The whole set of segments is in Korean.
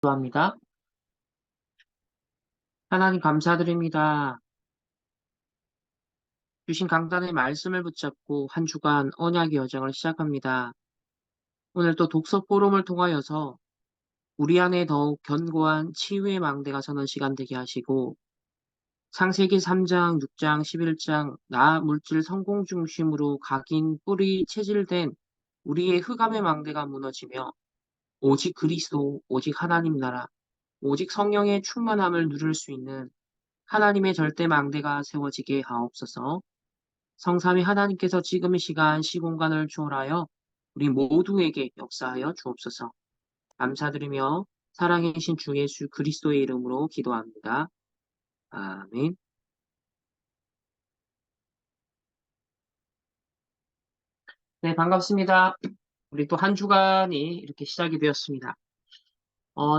합니다. 하나님 감사드립니다. 주신 강단의 말씀을 붙잡고 한 주간 언약의 여정을 시작합니다. 오늘 또 독서 포럼을 통하여서 우리 안에 더욱 견고한 치유의 망대가 서는 시간 되게 하시고 창세기 3장, 6장, 11장 나 물질 성공 중심으로 각인 뿌리 체질된 우리의 흑암의 망대가 무너지며 오직 그리스도, 오직 하나님 나라, 오직 성령의 충만함을 누릴 수 있는 하나님의 절대 망대가 세워지게 하옵소서. 성삼위 하나님께서 지금 이 시간 시공간을 초월하여 우리 모두에게 역사하여 주옵소서. 감사드리며 살아계신 주 예수 그리스도의 이름으로 기도합니다. 아멘. 네, 반갑습니다. 우리 또 한 주간이 이렇게 시작이 되었습니다.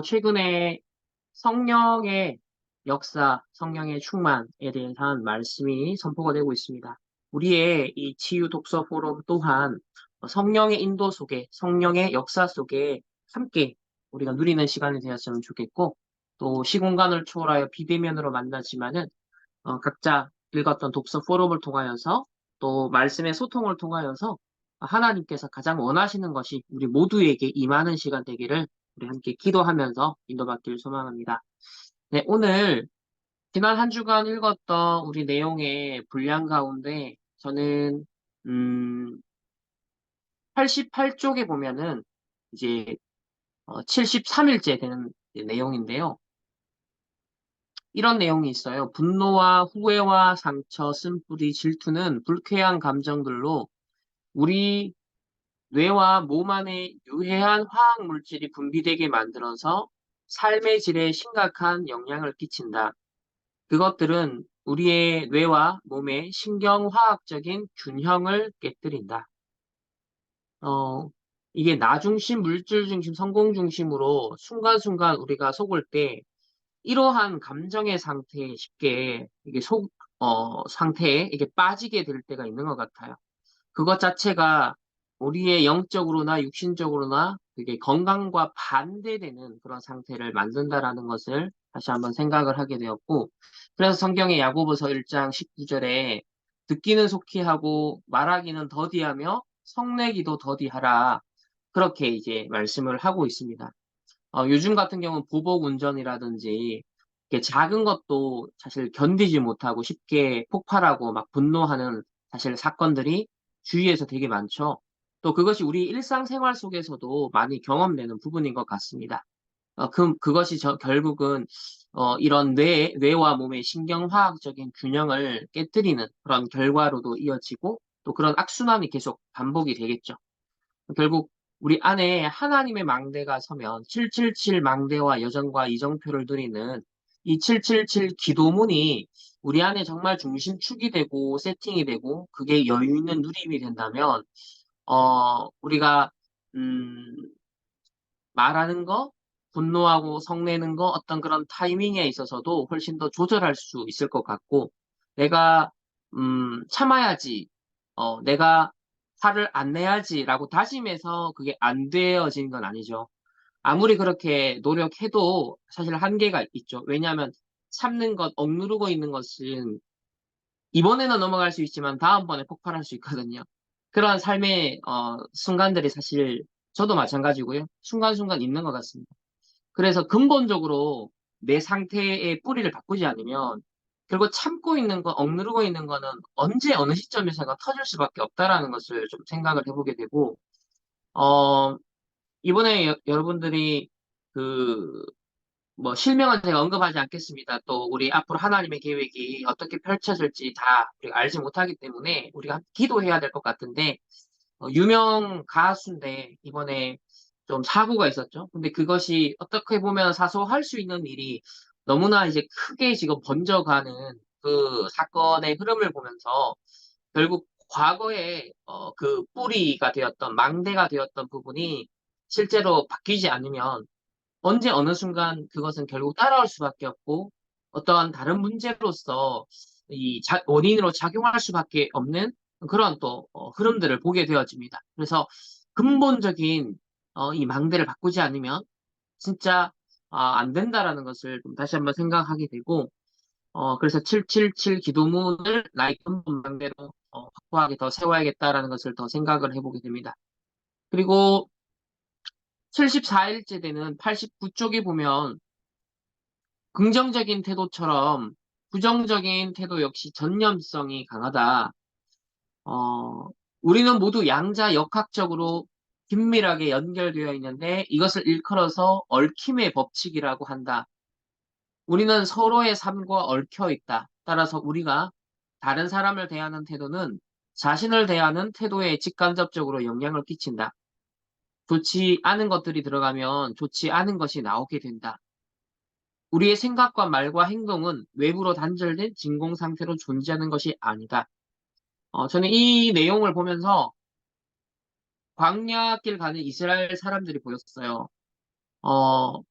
최근에 성령의 역사, 성령의 충만에 대한 말씀이 선포가 되고 있습니다. 우리의 이 치유 독서 포럼 또한 성령의 인도 속에, 성령의 역사 속에 함께 우리가 누리는 시간이 되었으면 좋겠고, 또 시공간을 초월하여 비대면으로 만나지만은 각자 읽었던 독서 포럼을 통하여서 또 말씀의 소통을 통하여서 하나님께서 가장 원하시는 것이 우리 모두에게 임하는 시간 되기를 우리 함께 기도하면서 인도받기를 소망합니다. 네, 오늘 지난 한 주간 읽었던 우리 내용의 분량 가운데 저는 88쪽에 보면은 이제 73일째 되는 내용인데요. 이런 내용이 있어요. 분노와 후회와 상처, 쓴뿌리, 질투는 불쾌한 감정들로 우리 뇌와 몸 안에 유해한 화학 물질이 분비되게 만들어서 삶의 질에 심각한 영향을 끼친다. 그것들은 우리의 뇌와 몸의 신경화학적인 균형을 깨뜨린다. 어, 이게 나 중심, 물질 중심, 성공 중심으로 순간순간 우리가 속을 때 이러한 감정의 상태에 쉽게 이게 상태에 이게 빠지게 될 때가 있는 것 같아요. 그것 자체가 우리의 영적으로나 육신적으로나 그게 건강과 반대되는 그런 상태를 만든다라는 것을 다시 한번 생각을 하게 되었고, 그래서 성경의 야고보서 1장 19절에 듣기는 속히 하고 말하기는 더디하며 성내기도 더디하라. 그렇게 이제 말씀을 하고 있습니다. 요즘 같은 경우는 보복 운전이라든지 이렇게 작은 것도 사실 견디지 못하고 쉽게 폭발하고 막 분노하는 사실 사건들이 주위에서 되게 많죠. 또 그것이 우리 일상생활 속에서도 많이 경험되는 부분인 것 같습니다. 그것이 결국은 이런 뇌와 몸의 신경화학적인 균형을 깨뜨리는 그런 결과로도 이어지고 또 그런 악순환이 계속 반복이 되겠죠. 결국 우리 안에 하나님의 망대가 서면 777 망대와 여정과 이정표를 누리는 이 777 기도문이 우리 안에 정말 중심축이 되고 세팅이 되고 그게 여유 있는 누림이 된다면 우리가 음, 말하는 거, 분노하고 성내는 거 어떤 그런 타이밍에 있어서도 훨씬 더 조절할 수 있을 것 같고 내가 참아야지, 내가 화를 안 내야지라고 다짐해서 그게 안 되어지는 건 아니죠. 아무리 그렇게 노력해도 사실 한계가 있죠. 왜냐하면 참는 것, 억누르고 있는 것은 이번에는 넘어갈 수 있지만 다음번에 폭발할 수 있거든요. 그러한 삶의 순간들이 사실 저도 마찬가지고요. 순간순간 있는 것 같습니다. 그래서 근본적으로 내 상태의 뿌리를 바꾸지 않으면 결국 참고 있는 거, 억누르고 있는 거는 언제 어느 시점에서가 터질 수밖에 없다라는 것을 좀 생각을 해보게 되고, 어, 이번에 여러분들이 그, 뭐, 실명은 제가 언급하지 않겠습니다. 또 우리 앞으로 하나님의 계획이 어떻게 펼쳐질지 다 우리가 알지 못하기 때문에 우리가 기도해야 될 것 같은데, 유명 가수인데 이번에 좀 사고가 있었죠. 근데 그것이 어떻게 보면 사소할 수 있는 일이 너무나 이제 크게 지금 번져가는 그 사건의 흐름을 보면서 결국 과거에 그 뿌리가 되었던 망대가 되었던 부분이 실제로 바뀌지 않으면 언제 어느 순간 그것은 결국 따라올 수밖에 없고 어떠한 다른 문제로서 원인으로 작용할 수밖에 없는 그런 또 흐름들을 보게 되어집니다. 그래서 근본적인 이 망대를 바꾸지 않으면 진짜 안 된다라는 것을 좀 다시 한번 생각하게 되고, 그래서 777 기도문을 나의 근본망대로 확고하게 더 세워야겠다라는 것을 더 생각을 해보게 됩니다. 그리고 74일째 되는 89쪽에 보면 긍정적인 태도처럼 부정적인 태도 역시 전념성이 강하다. 어, 우리는 모두 양자 역학적으로 긴밀하게 연결되어 있는데 이것을 일컬어서 얽힘의 법칙이라고 한다. 우리는 서로의 삶과 얽혀 있다. 따라서 우리가 다른 사람을 대하는 태도는 자신을 대하는 태도에 직간접적으로 영향을 끼친다. 좋지 않은 것들이 들어가면 좋지 않은 것이 나오게 된다. 우리의 생각과 말과 행동은 외부로 단절된 진공 상태로 존재하는 것이 아니다. 저는 이 내용을 보면서 광야길 가는 이스라엘 사람들이 보였어요. 어,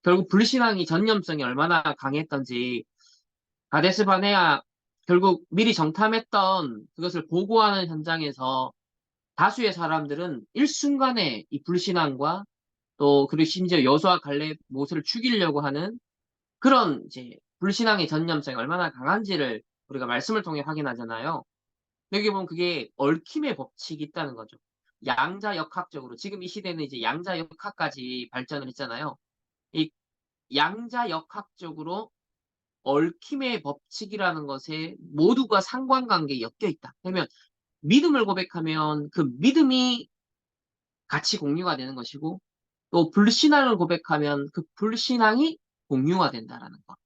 결국 불신앙이 전념성이 얼마나 강했던지 가데스 바네아 결국 미리 정탐했던 그것을 보고하는 현장에서 다수의 사람들은 일순간에 이 불신앙과 또 그리고 심지어 여호수아 갈렙 모세를 죽이려고 하는 그런 이제 불신앙의 전념성이 얼마나 강한지를 우리가 말씀을 통해 확인하잖아요. 여기 보면 그게 얽힘의 법칙이 있다는 거죠. 양자 역학적으로 지금 이 시대는 이제 양자 역학까지 발전을 했잖아요. 이 양자 역학적으로 얽힘의 법칙이라는 것에 모두가 상관관계에 엮여 있다. 그러면 믿음을 고백하면 그 믿음이 같이 공유가 되는 것이고 또 불신앙을 고백하면 그 불신앙이 공유가 된다라는 것.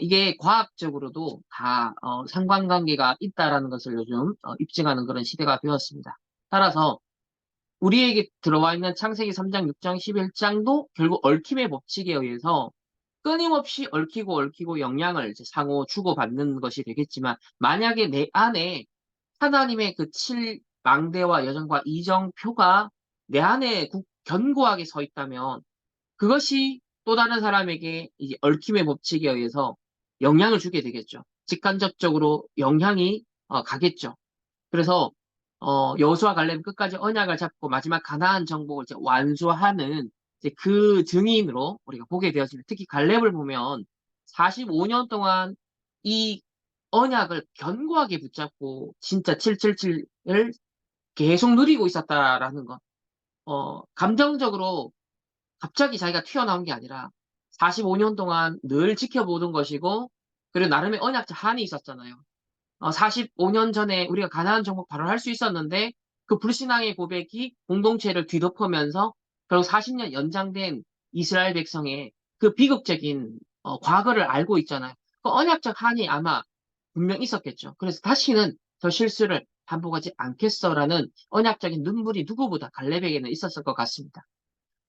이게 과학적으로도 다 상관관계가 있다라는 것을 요즘 입증하는 그런 시대가 되었습니다. 따라서 우리에게 들어와 있는 창세기 3장, 6장, 11장도 결국 얽힘의 법칙에 의해서 끊임없이 얽히고 영향을 이제 상호 주고받는 것이 되겠지만 만약에 내 안에 하나님의 그 칠망대와 여정과 이정표가 내 안에 견고하게 서 있다면 그것이 또 다른 사람에게 이제 얽힘의 법칙에 의해서 영향을 주게 되겠죠. 직간접적으로 영향이 가겠죠. 그래서 여호수아 갈렙은 끝까지 언약을 잡고 마지막 가나안 정복을 이제 완수하는 이제 그 증인으로 우리가 보게 되었습니다. 특히 갈렙을 보면 45년 동안 이 언약을 견고하게 붙잡고 진짜 777을 계속 누리고 있었다라는 것. 감정적으로 갑자기 자기가 튀어나온 게 아니라 45년 동안 늘 지켜보던 것이고 그리고 나름의 언약적 한이 있었잖아요. 45년 전에 우리가 가나안 정복 바로 할 수 있었는데 그 불신앙의 고백이 공동체를 뒤덮으면서 결국 40년 연장된 이스라엘 백성의 그 비극적인 과거를 알고 있잖아요. 그 언약적 한이 아마 분명 있었겠죠. 그래서 다시는 저 실수를 반복하지 않겠어라는 언약적인 눈물이 누구보다 갈렙에게는 있었을 것 같습니다.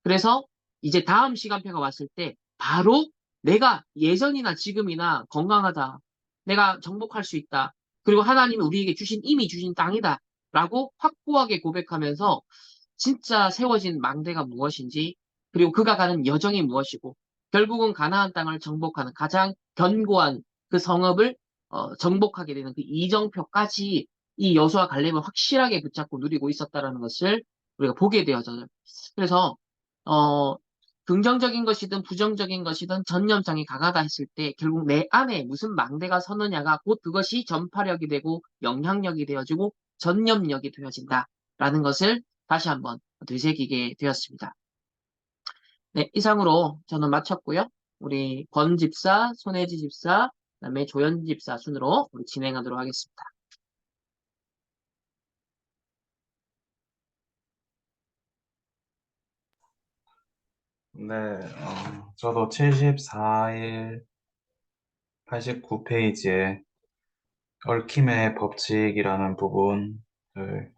그래서 이제 다음 시간표가 왔을 때 바로 내가 예전이나 지금이나 건강하다. 내가 정복할 수 있다. 그리고 하나님이 우리에게 이미 주신 땅이다. 라고 확고하게 고백하면서 진짜 세워진 망대가 무엇인지 그리고 그가 가는 여정이 무엇이고 결국은 가나안 땅을 정복하는 가장 견고한 그 성읍을 정복하게 되는 그 이정표까지 이 여수와 갈렙을 확실하게 붙잡고 누리고 있었다라는 것을 우리가 보게 되어져요. 그래서 어, 긍정적인 것이든 부정적인 것이든 전념성이 강하다 했을 때 결국 내 안에 무슨 망대가 서느냐가 곧 그것이 전파력이 되고 영향력이 되어지고 전념력이 되어진다라는 것을 다시 한번 되새기게 되었습니다. 네, 이상으로 저는 마쳤고요. 우리 권 집사, 손혜지 집사, 그다음에 조연 집사 순으로 우리 진행하도록 하겠습니다. 네, 저도 74일 89페이지에 얽힘의 법칙이라는 부분을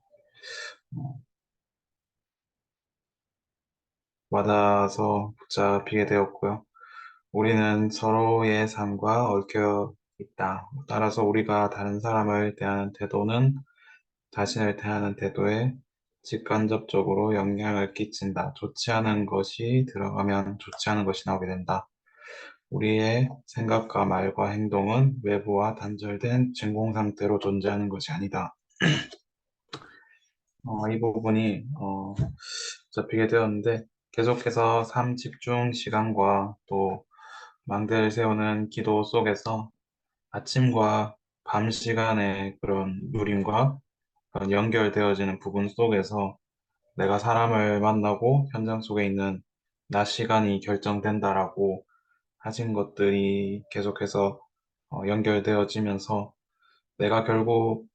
어, 받아서 붙잡히게 되었고요. 우리는 서로의 삶과 얽혀 있다. 따라서 우리가 다른 사람을 대하는 태도는 자신을 대하는 태도에 직간접적으로 영향을 끼친다. 좋지 않은 것이 들어가면 좋지 않은 것이 나오게 된다. 우리의 생각과 말과 행동은 외부와 단절된 진공 상태로 존재하는 것이 아니다. 이 부분이 잡히게 되었는데 계속해서 삶 집중 시간과 또 망대를 세우는 기도 속에서 아침과 밤 시간의 그런 누림과 그런 연결되어지는 부분 속에서 내가 사람을 만나고 현장 속에 있는 낮 시간이 결정된다라고 하신 것들이 계속해서 연결되어지면서 내가 결국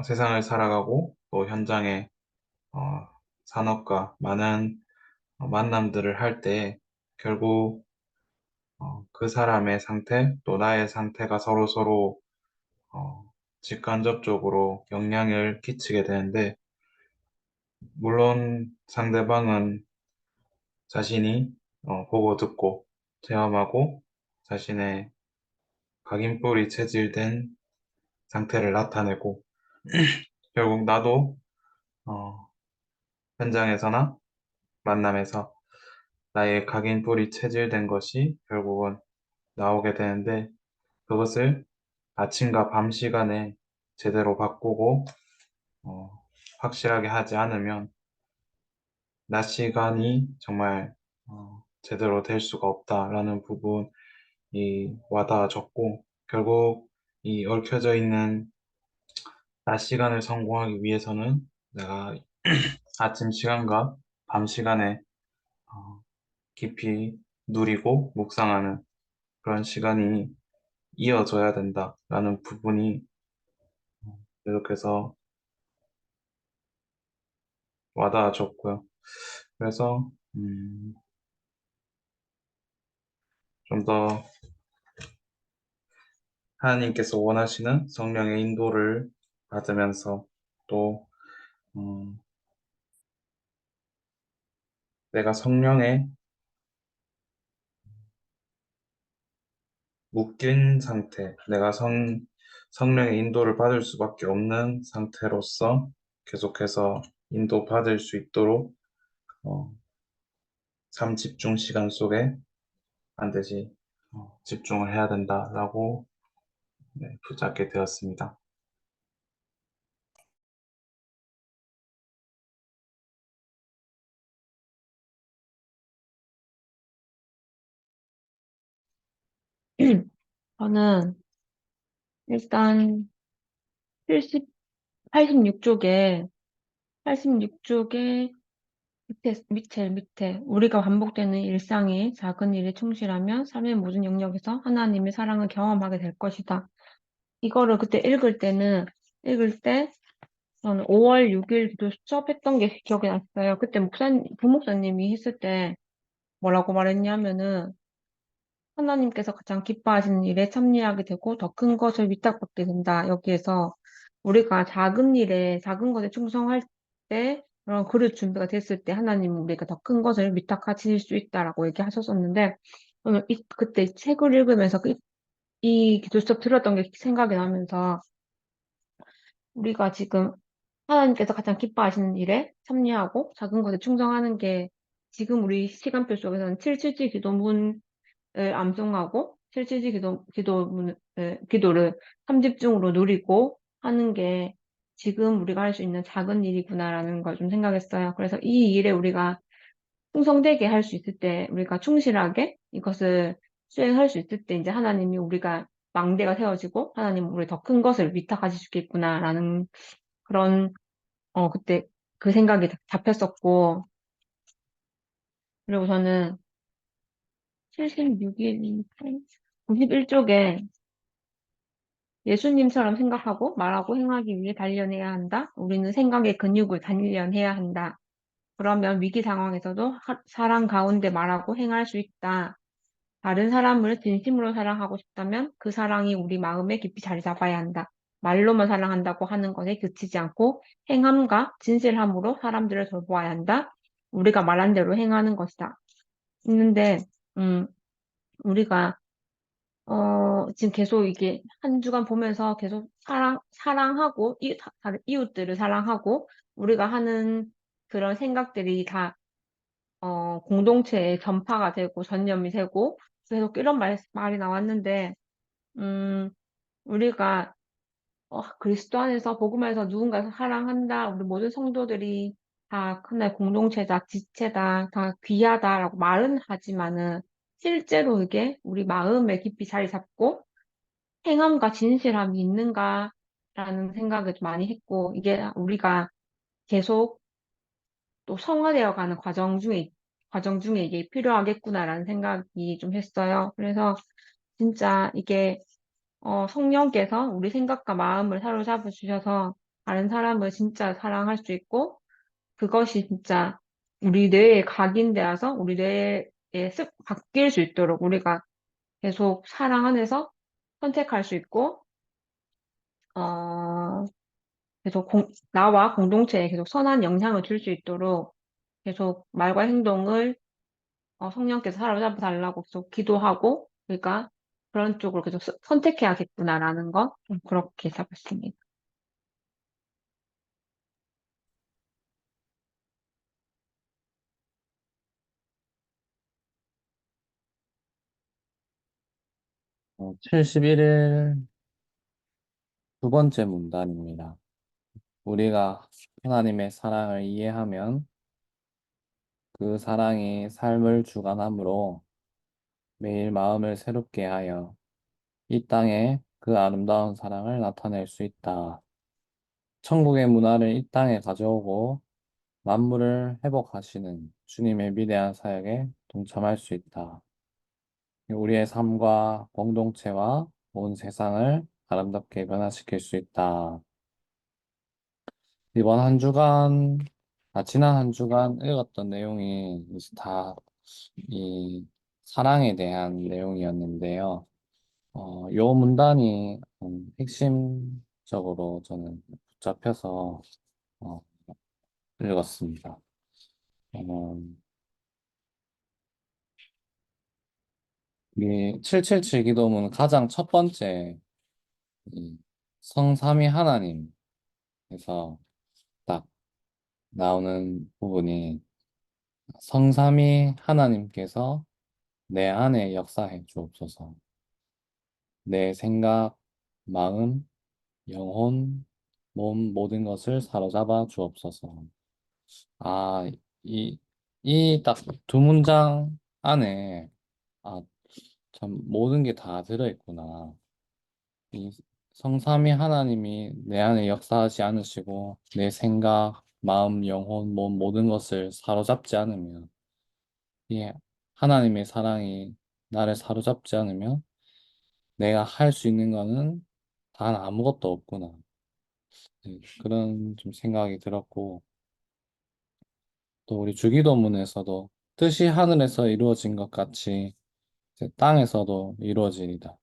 세상을 살아가고 또 현장에 어, 산업과 많은 만남들을 할 때 결국 그 사람의 상태 또 나의 상태가 서로서로 직간접적으로 영향을 끼치게 되는데 물론 상대방은 자신이 보고 듣고 체험하고 자신의 각인뿔이 체질된 상태를 나타내고 결국 나도 어, 현장에서나 만남에서 나의 각인뿔이 체질된 것이 결국은 나오게 되는데 그것을 아침과 밤 시간에 제대로 바꾸고 어, 확실하게 하지 않으면 낮 시간이 정말 제대로 될 수가 없다라는 부분이 와닿아졌고 결국 이 얽혀져 있는 낮 시간을 성공하기 위해서는 내가 아침 시간과 밤 시간에 어, 깊이 누리고 묵상하는 그런 시간이 이어져야 된다라는 부분이 계속해서 와닿아졌고요. 그래서 좀 더 하나님께서 원하시는 성령의 인도를 받으면서 또 음, 내가 성령의 묶인 상태, 내가 성령의 인도를 받을 수밖에 없는 상태로서 계속해서 인도받을 수 있도록 어, 삶 집중 시간 속에 반드시 집중을 해야 된다라고 네, 붙잡게 되었습니다. 저는 일단 70, 86쪽에, 86쪽에 밑에 우리가 반복되는 일상의 작은 일에 충실하면 삶의 모든 영역에서 하나님의 사랑을 경험하게 될 것이다. 이거를 그때 읽을 때 저는 5월 6일 기도 수업했던 게 기억이 났어요. 그때 부목사님이 했을 때 뭐라고 말했냐면은 하나님께서 가장 기뻐하시는 일에 참여하게 되고 더 큰 것을 위탁받게 된다. 여기에서 우리가 작은 일에, 작은 것에 충성할 때, 그런 그릇 준비가 됐을 때 하나님은 우리가 더 큰 것을 위탁하실 수 있다라고 얘기하셨었는데, 저는 그때 이 책을 읽으면서 이 기도 수업 들었던 게 생각이 나면서 우리가 지금 하나님께서 가장 기뻐하시는 일에 참여하고 작은 것에 충성하는 게 지금 우리 시간표 속에서는 777 기도문 암송하고 실질적 기도를 삼집중으로 누리고 하는 게 지금 우리가 할 수 있는 작은 일이구나라는 걸 좀 생각했어요. 그래서 이 일에 우리가 충성되게 할 수 있을 때, 우리가 충실하게 이것을 수행할 수 있을 때, 이제 하나님이 우리가 망대가 세워지고, 하나님 우리 더 큰 것을 위탁하실 수 있겠구나라는 그런, 그때 그 생각이 잡혔었고, 그리고 저는 76일, 91쪽에 예수님처럼 생각하고 말하고 행하기 위해 단련해야 한다. 우리는 생각의 근육을 단련해야 한다. 그러면 위기 상황에서도 사랑 가운데 말하고 행할 수 있다. 다른 사람을 진심으로 사랑하고 싶다면 그 사랑이 우리 마음에 깊이 자리 잡아야 한다. 말로만 사랑한다고 하는 것에 그치지 않고 행함과 진실함으로 사람들을 돌보아야 한다. 우리가 말한 대로 행하는 것이다. 있는데, 우리가 지금 계속 이게 한 주간 보면서 계속 사랑하고, 다른 이웃들을 사랑하고, 우리가 하는 그런 생각들이 다, 공동체에 전파가 되고, 전염이 되고, 계속 이런 말이 나왔는데, 음, 우리가, 그리스도 안에서, 복음 안에서 누군가를 사랑한다, 우리 모든 성도들이 다 하나의 공동체다, 지체다, 다 귀하다라고 말은 하지만은 실제로 이게 우리 마음에 깊이 자리 잡고 행함과 진실함이 있는가라는 생각을 좀 많이 했고, 이게 우리가 계속 또 성화되어 가는 과정 중에 이게 필요하겠구나라는 생각이 좀 했어요. 그래서 진짜 이게 성령께서 우리 생각과 마음을 사로잡아 주셔서 다른 사람을 진짜 사랑할 수 있고, 그것이 진짜 우리 뇌에 각인되어서 우리 뇌에 바뀔 수 있도록 우리가 계속 사랑 안에서 선택할 수 있고, 어, 계속 나와 공동체에 계속 선한 영향을 줄 수 있도록 계속 말과 행동을 성령께서 사로잡아 달라고 계속 기도하고, 그러니까 그런 쪽으로 계속 선택해야겠구나라는 거, 좀 그렇게 잡았습니다. 어, 71일 두 번째 문단입니다. 우리가 하나님의 사랑을 이해하면 그 사랑이 삶을 주관하므로 매일 마음을 새롭게 하여 이 땅에 그 아름다운 사랑을 나타낼 수 있다. 천국의 문화를 이 땅에 가져오고 만물을 회복하시는 주님의 위대한 사역에 동참할 수 있다. 우리의 삶과 공동체와 온 세상을 아름답게 변화시킬 수 있다. 이번 한 주간, 지난 한 주간 읽었던 내용이 이제 다 이 사랑에 대한 내용이었는데요. 요 문단이 핵심적으로 저는 붙잡혀서 어, 읽었습니다. 어, 이 777 기도문 가장 첫 번째 이 성삼위 하나님에서 딱 나오는 부분이 성삼위 하나님께서 내 안에 역사해 주옵소서. 내 생각, 마음, 영혼, 몸 모든 것을 사로잡아 주옵소서. 아, 이, 이 딱 두 문장 안에 아, 참 모든 게 다 들어있구나. 이 성삼위 하나님이 내 안에 역사하지 않으시고 내 생각, 마음, 영혼, 몸 모든 것을 사로잡지 않으면 이 하나님의 사랑이 나를 사로잡지 않으면 내가 할 수 있는 거는 단 아무것도 없구나. 네, 그런 좀 생각이 들었고, 또 우리 주기도문에서도 뜻이 하늘에서 이루어진 것 같이 이제 땅에서도 이루어지리다.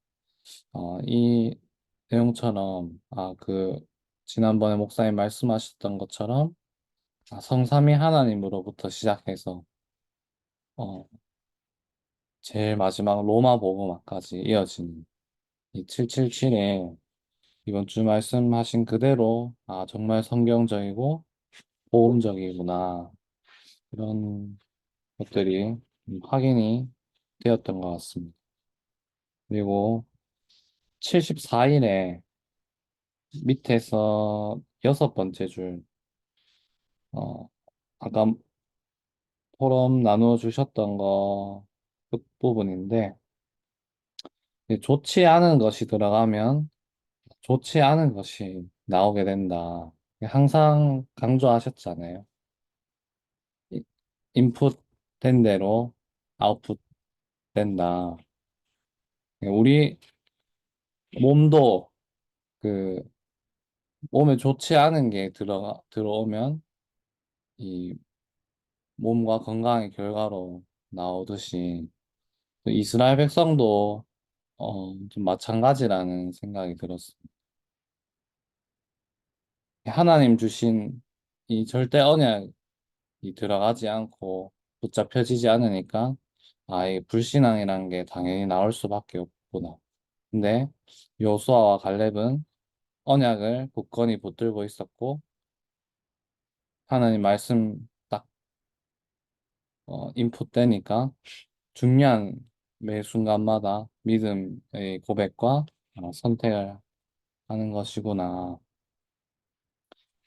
이 내용처럼, 지난번에 목사님 말씀하셨던 것처럼, 성삼위 하나님으로부터 시작해서, 어, 제일 마지막 로마 복음화까지 이어지는 이 777에 이번 주 말씀하신 그대로, 정말 성경적이고 보험적이구나. 이런 것들이 확인이 되었던 것 같습니다. 그리고 74일에 밑에서 여섯 번째 줄, 어, 아까 포럼 나누어 주셨던 거 끝부분인데, 좋지 않은 것이 들어가면 좋지 않은 것이 나오게 된다. 항상 강조하셨잖아요. 이- 인풋 된 대로 아웃풋 된다. 우리 몸도 그 몸에 좋지 않은 게 들어오면 이 몸과 건강의 결과로 나오듯이 그 이스라엘 백성도 좀 마찬가지라는 생각이 들었습니다. 하나님 주신 이 절대 언약이 들어가지 않고 붙잡혀지지 않으니까 이 불신앙이라는 게 당연히 나올 수밖에 없구나. 근데 여호수아와 갈렙은 언약을 굳건히 붙들고 있었고 하나님 말씀 딱 인풋되니까 중요한 매 순간마다 믿음의 고백과 선택을 하는 것이구나.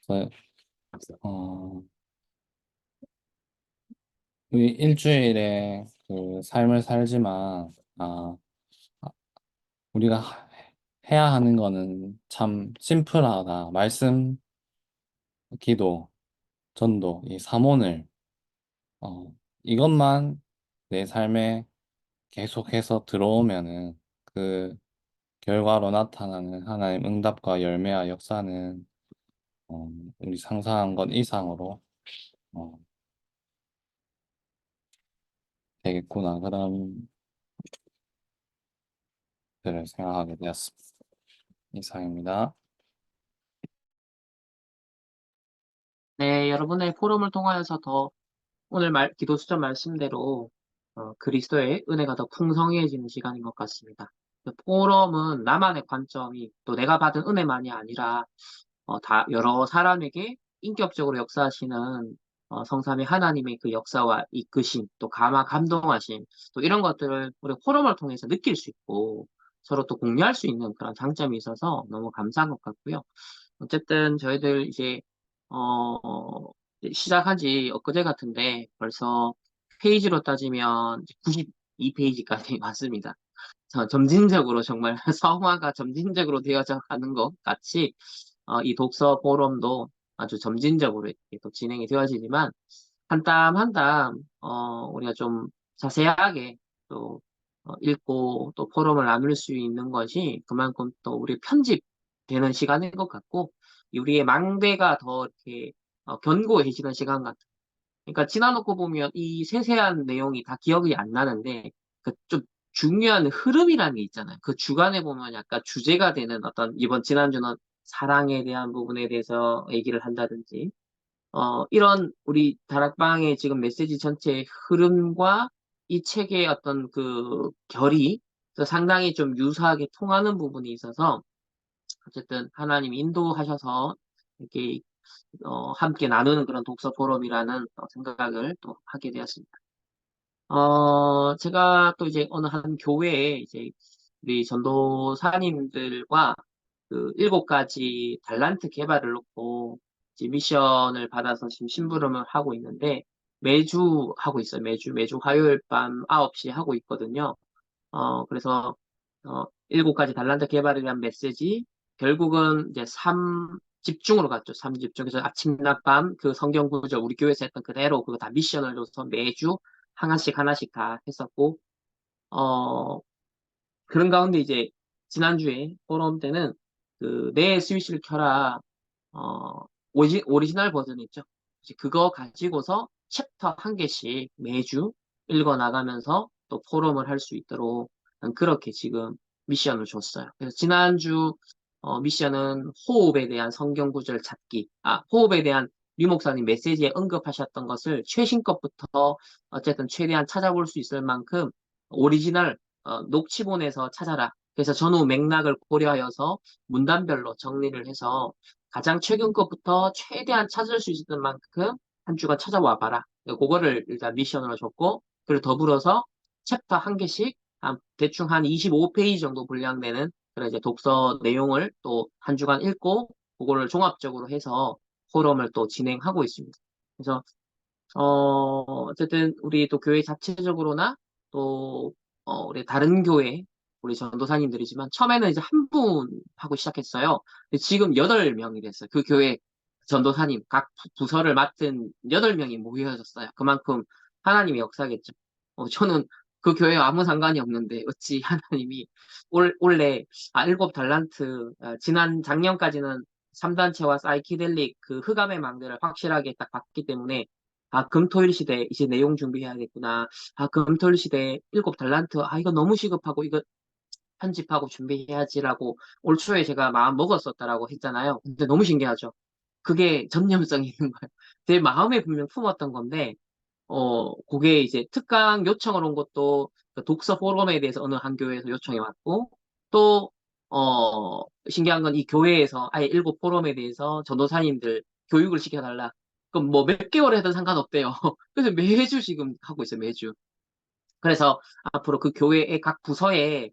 그래서, 어, 우리 일주일에 그 삶을 살지만, 아, 우리가 해야 하는 거는 참 심플하다. 말씀, 기도, 전도, 이 삼원을, 이것만 내 삶에 계속해서 들어오면은 그 결과로 나타나는 하나님 응답과 열매와 역사는 어, 우리 상상한 것 이상으로 어, 되겠구나. 그런 들을 생각하게 되었습니다. 이상입니다. 네, 여러분의 포럼을 통하여서 더 오늘 기도 수전 말씀대로 그리스도의 은혜가 더 풍성해지는 시간인 것 같습니다. 그 포럼은 나만의 관점이 또 내가 받은 은혜만이 아니라 다 여러 사람에게 인격적으로 역사하시는 성삼위 하나님의 그 역사와 이끄심, 또 감동하심, 또 이런 것들을 우리 포럼을 통해서 느낄 수 있고 서로 또 공유할 수 있는 그런 장점이 있어서 너무 감사한 것 같고요. 어쨌든 저희들 이제 시작한 지 엊그제 같은데 벌써 페이지로 따지면 92페이지까지 왔습니다. 점진적으로 정말 성화가 점진적으로 되어져 가는 것 같이 이 독서 포럼도 아주 점진적으로 이렇게 또 진행이 되어지지만 한 땀 한 땀 우리가 좀 자세하게 또 읽고 또 포럼을 나눌 수 있는 것이 그만큼 또 우리 편집되는 시간인 것 같고 우리의 망대가 더 이렇게 견고해지는 시간 같아요. 그러니까 지나놓고 보면 이 세세한 내용이 다 기억이 안 나는데 그 좀 중요한 흐름이라는 게 있잖아요. 그 주간에 보면 약간 주제가 되는 어떤 지난주는 사랑에 대한 부분에 대해서 얘기를 한다든지 이런 우리 다락방의 지금 메시지 전체의 흐름과 이 책의 어떤 그 결이 상당히 좀 유사하게 통하는 부분이 있어서 어쨌든 하나님이 인도하셔서 이렇게 함께 나누는 그런 독서 포럼이라는 생각을 또 하게 되었습니다. 제가 또 이제 어느 한 교회에 이제 우리 전도사님들과 그 7가지 달란트 개발을 놓고 이제 미션을 받아서 지금 심부름을 하고 있는데 매주 하고 있어요. 매주 화요일 밤 9시 하고 있거든요. 그래서 7가지 달란트 개발에 대한 메시지 결국은 이제 3집중으로 갔죠. 3집중. 그래서 아침, 낮, 밤 그 성경 구절 우리 교회에서 했던 그대로 그거 다 미션을 줘서 매주 하나씩 하나씩 다 했었고 어, 그런 가운데 이제 지난주에 포럼 때는 그 내 스위치를 켜라 오리지널 버전 있죠. 이제 그거 가지고서 챕터 한 개씩 매주 읽어 나가면서 또 포럼을 할 수 있도록 그렇게 지금 미션을 줬어요. 그래서 지난주 미션은 호흡에 대한 성경 구절 찾기, 호흡에 대한 류 목사님 메시지에 언급하셨던 것을 최신 것부터 어쨌든 최대한 찾아볼 수 있을 만큼 오리지널 녹취본에서 찾아라. 그래서 전후 맥락을 고려하여서 문단별로 정리를 해서 가장 최근 것부터 최대한 찾을 수 있을 만큼 한 주간 찾아와 봐라. 그거를 일단 미션으로 줬고, 그리고 더불어서 챕터 한 개씩 대충 한 25페이지 정도 분량되는 그런 이제 독서 내용을 또 한 주간 읽고, 그거를 종합적으로 해서 포럼을 또 진행하고 있습니다. 그래서 어쨌든 우리 또 교회 자체적으로나 또 우리 다른 교회 우리 전도사님들이지만 처음에는 이제 한 분 하고 시작했어요. 근데 지금 8명이 됐어요. 그 교회 전도사님 각 부서를 맡은 8명이 모여졌어요. 그만큼 하나님의 역사겠죠. 저는 그 교회에 아무 상관이 없는데 어찌 하나님이 올해 7달란트 지난 작년까지는 3단체와 사이키델릭 그 흑암의 망대를 확실하게 딱 봤기 때문에 금토일 시대 이제 내용 준비해야겠구나. 금토일 시대 7달란트. 이거 너무 시급하고 이거 편집하고 준비해야지라고 올 초에 제가 마음 먹었었다라고 했잖아요. 근데 너무 신기하죠. 그게 전념성이 있는 거예요. 제 마음에 분명 품었던 건데 그게 이제 특강 요청을 온 것도 그 독서 포럼에 대해서 어느 한 교회에서 요청이 왔고, 또, 신기한 건 이 교회에서 아예 7포럼에 대해서 전도사님들 교육을 시켜달라. 그럼 뭐 몇 개월 해도 상관없대요. 그래서 매주 지금 하고 있어요, 매주. 그래서 앞으로 그 교회의 각 부서에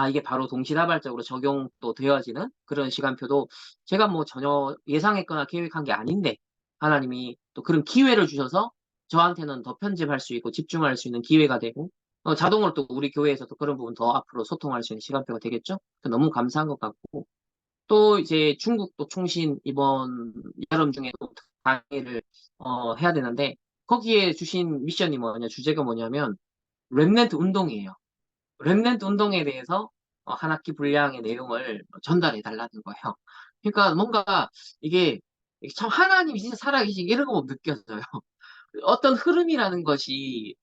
이게 바로 동시다발적으로 적용도 되어지는 그런 시간표도 제가 뭐 전혀 예상했거나 계획한 게 아닌데 하나님이 또 그런 기회를 주셔서 저한테는 더 편집할 수 있고 집중할 수 있는 기회가 되고 자동으로 또 우리 교회에서도 그런 부분 더 앞으로 소통할 수 있는 시간표가 되겠죠? 너무 감사한 것 같고 또 이제 중국도 총신 이번 여름 중에 또 강의를 해야 되는데 거기에 주신 미션이 뭐냐 주제가 뭐냐면 렘넌트 운동이에요. 렘넌트 운동에 대해서 한 학기 분량의 내용을 전달해 달라는 거예요. 그러니까 뭔가 이게 참 하나님이 진짜 살아계시게 이런 거 느껴져요. 어떤 흐름이라는 것이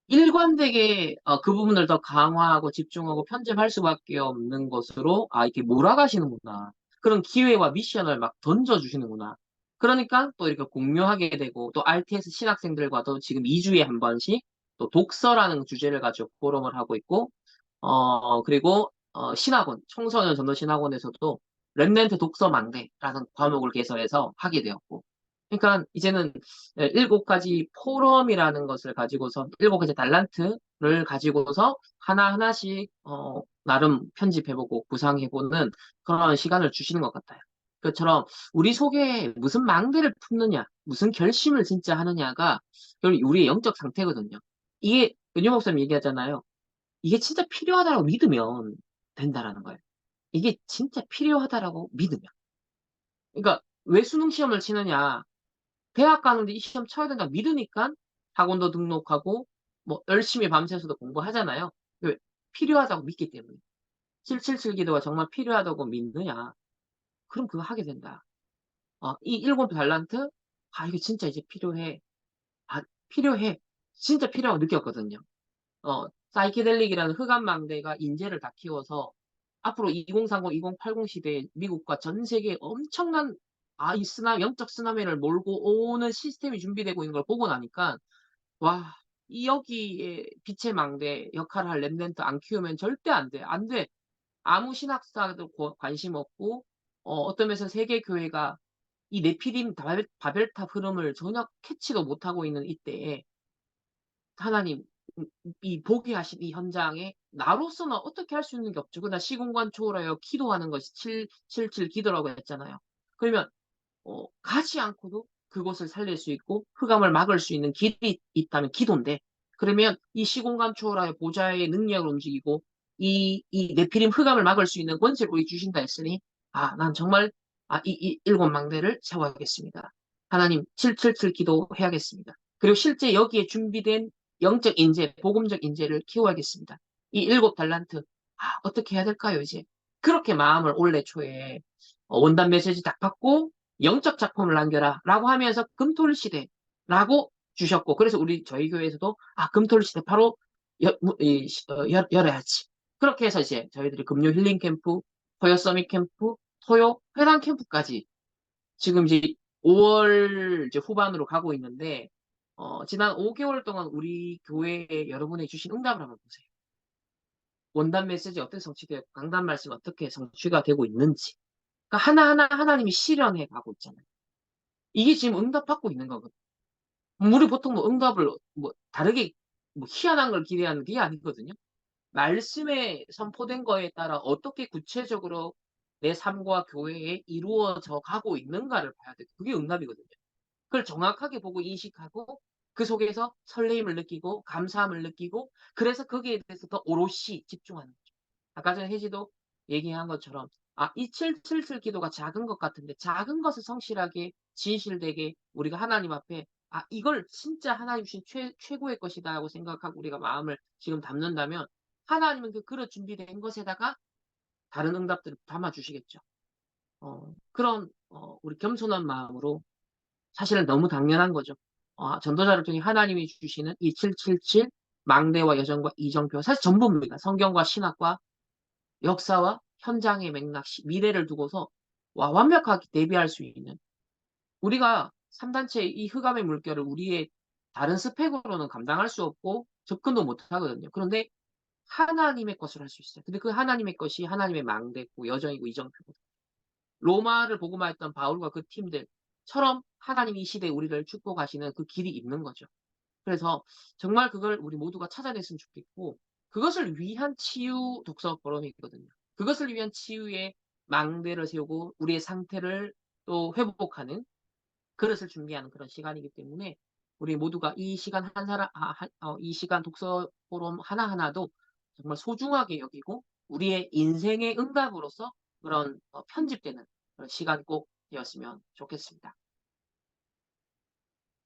일관되게 그 부분을 더 강화하고 집중하고 편집할 수밖에 없는 것으로 이렇게 몰아가시는구나. 그런 기회와 미션을 막 던져주시는구나. 그러니까 또 이렇게 공유하게 되고 또 RTS 신학생들과도 지금 2주에 한 번씩 또 독서라는 주제를 가지고 포럼을 하고 있고 그리고 신학원, 청소년 전도 신학원에서도 렘넌트 독서 망대라는 과목을 개설해서 하게 되었고 그러니까 이제는 7가지 포럼이라는 것을 가지고서 7가지 달란트를 가지고서 하나하나씩 나름 편집해보고 구상해보는 그런 시간을 주시는 것 같아요. 그처럼 우리 속에 무슨 망대를 품느냐, 무슨 결심을 진짜 하느냐가 결국 우리의 영적 상태거든요. 이게 은유 목사님 얘기하잖아요. 이게 진짜 필요하다고 믿으면 된다라는 거예요. 이게 진짜 필요하다라고 믿으면. 그러니까 왜 수능 시험을 치느냐? 대학 가는데 이 시험 쳐야 된다 믿으니까 학원도 등록하고 뭐 열심히 밤새서도 공부하잖아요. 왜? 필요하다고 믿기 때문에. 777 기도가 정말 필요하다고 믿느냐? 그럼 그거 하게 된다. 이 일곱 달란트? 이거 진짜 이제 필요해. 필요해. 진짜 필요하고 느꼈거든요. 사이키델릭이라는 흑암망대가 인재를 다 키워서 앞으로 2030, 2080 시대에 미국과 전 세계에 엄청난 이 영적 쓰나미를 몰고 오는 시스템이 준비되고 있는 걸 보고 나니까 와, 여기에 빛의 망대 역할을 할 렘넌트 안 키우면 절대 안 돼. 안 돼. 아무 신학사도 관심 없고 어떤 면에서 세계 교회가 이 네피림 바벨탑 흐름을 전혀 캐치도 못하고 있는 이때에 하나님, 이 보게 하신 이 현장에 나로서는 어떻게 할 수 있는 게 없죠. 그나 시공간 초월하여 기도하는 것이 777 기도라고 했잖아요. 그러면 가지 않고도 그곳을 살릴 수 있고 흑암을 막을 수 있는 길이 있다면 기도인데 그러면 이 시공간 초월하여 보좌의 능력을 움직이고 이 네피림 흑암을 막을 수 있는 권세를 우리 주신다 했으니 난 정말 이 일곱 망대를 세워야겠습니다. 하나님 777 기도해야겠습니다. 그리고 실제 여기에 준비된 영적 인재, 복음적 인재를 키워야겠습니다. 이 일곱 달란트 어떻게 해야 될까요 이제? 그렇게 마음을 올해 초에 원단 메시지 딱 받고 영적 작품을 남겨라 라고 하면서 금토일 시대라고 주셨고 그래서 저희 교회에서도 금토일 시대 바로 열어야지. 그렇게 해서 이제 저희들이 금요 힐링 캠프, 토요 서밋 캠프, 토요 회당 캠프까지 지금 이제 5월 이제 후반으로 가고 있는데 지난 5개월 동안 우리 교회에 여러분이 주신 응답을 한번 보세요. 원단 메시지 어떻게 성취되고 강단 말씀 어떻게 성취가 되고 있는지. 그러니까 하나하나 하나님이 실현해 가고 있잖아요. 이게 지금 응답받고 있는 거거든요. 우리 보통 뭐 응답을 뭐 다르게 뭐 희한한 걸 기대하는 게 아니거든요. 말씀에 선포된 거에 따라 어떻게 구체적으로 내 삶과 교회에 이루어져 가고 있는가를 봐야 돼요. 그게 응답이거든요. 그걸 정확하게 보고 인식하고 그 속에서 설레임을 느끼고 감사함을 느끼고 그래서 거기에 대해서 더 오롯이 집중하는 거죠. 아까 전에 혜지도 얘기한 것처럼 이 777 기도가 작은 것 같은데 작은 것을 성실하게 진실되게 우리가 하나님 앞에 이걸 진짜 하나님 주신 최고의 것이다 하고 생각하고 우리가 마음을 지금 담는다면 하나님은 그 그릇 준비된 것에다가 다른 응답들을 담아주시겠죠. 그런 우리 겸손한 마음으로 사실은 너무 당연한 거죠. 전도자를 통해 하나님이 주시는 이 777 망대와 여정과 이정표 사실 전부입니다. 성경과 신학과 역사와 현장의 맥락, 미래를 두고서 완벽하게 대비할 수 있는 우리가 3단체 이 흑암의 물결을 우리의 다른 스펙으로는 감당할 수 없고 접근도 못 하거든요. 그런데 하나님의 것을 할 수 있어요. 근데 그 하나님의 것이 하나님의 망대고 여정이고 이정표고 로마를 복음화했던 바울과 그 팀들처럼 하나님이 이 시대에 우리를 축복하시는 그 길이 있는 거죠. 그래서 정말 그걸 우리 모두가 찾아냈으면 좋겠고 그것을 위한 치유 독서 포럼이거든요. 그것을 위한 치유의 망대를 세우고 우리의 상태를 또 회복하는 그릇을 준비하는 그런 시간이기 때문에 우리 모두가 이 시간 이 시간 독서 포럼 하나하나도 정말 소중하게 여기고 우리의 인생의 응답으로서 그런 편집되는 그런 시간 꼭 되었으면 좋겠습니다.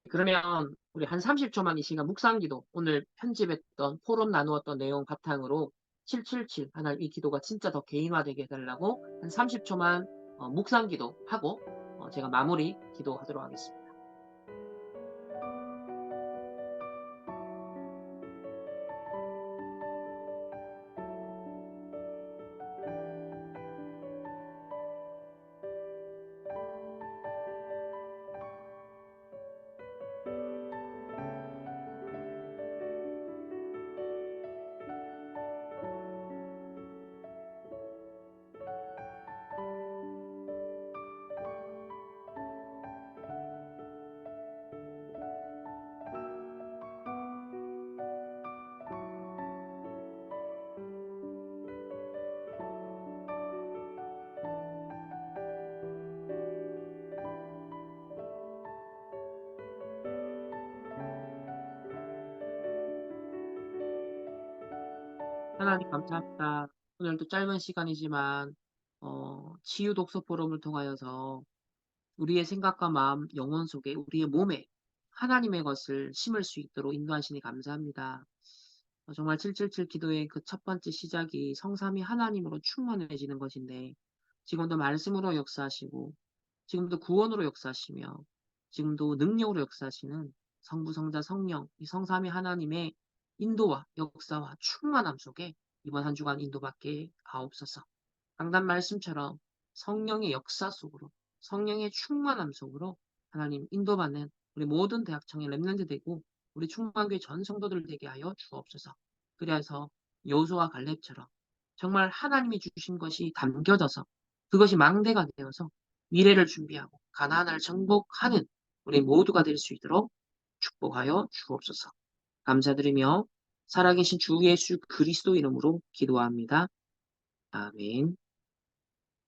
그러면 우리 한 30초만 이 시간 묵상기도 오늘 편집했던 포럼 나누었던 내용 바탕으로 777 하나님 이 기도가 진짜 더 개인화되게 해달라고 한 30초만 묵상기도 하고 제가 마무리 기도하도록 하겠습니다. 하나님 감사합니다. 오늘도 짧은 시간이지만 치유 독서 포럼을 통하여서 우리의 생각과 마음, 영혼 속에 우리의 몸에 하나님의 것을 심을 수 있도록 인도하시니 감사합니다. 정말 777 기도의 그 첫 번째 시작이 성삼위 하나님으로 충만해지는 것인데 지금도 말씀으로 역사하시고 지금도 구원으로 역사하시며 지금도 능력으로 역사하시는 성부, 성자, 성령 이 성삼위 하나님의 인도와 역사와 충만함 속에 이번 한 주간 인도받게 하옵소서. 강단 말씀처럼 성령의 역사 속으로 성령의 충만함 속으로 하나님 인도받는 우리 모든 대학청의 렘넌트 되고 우리 충만교회 전 성도들 되게 하여 주옵소서. 그래서 여호수아 갈렙처럼 정말 하나님이 주신 것이 담겨져서 그것이 망대가 되어서 미래를 준비하고 가나안을 정복하는 우리 모두가 될 수 있도록 축복하여 주옵소서. 감사드리며 살아계신 주 예수 그리스도 이름으로 기도합니다. 아멘.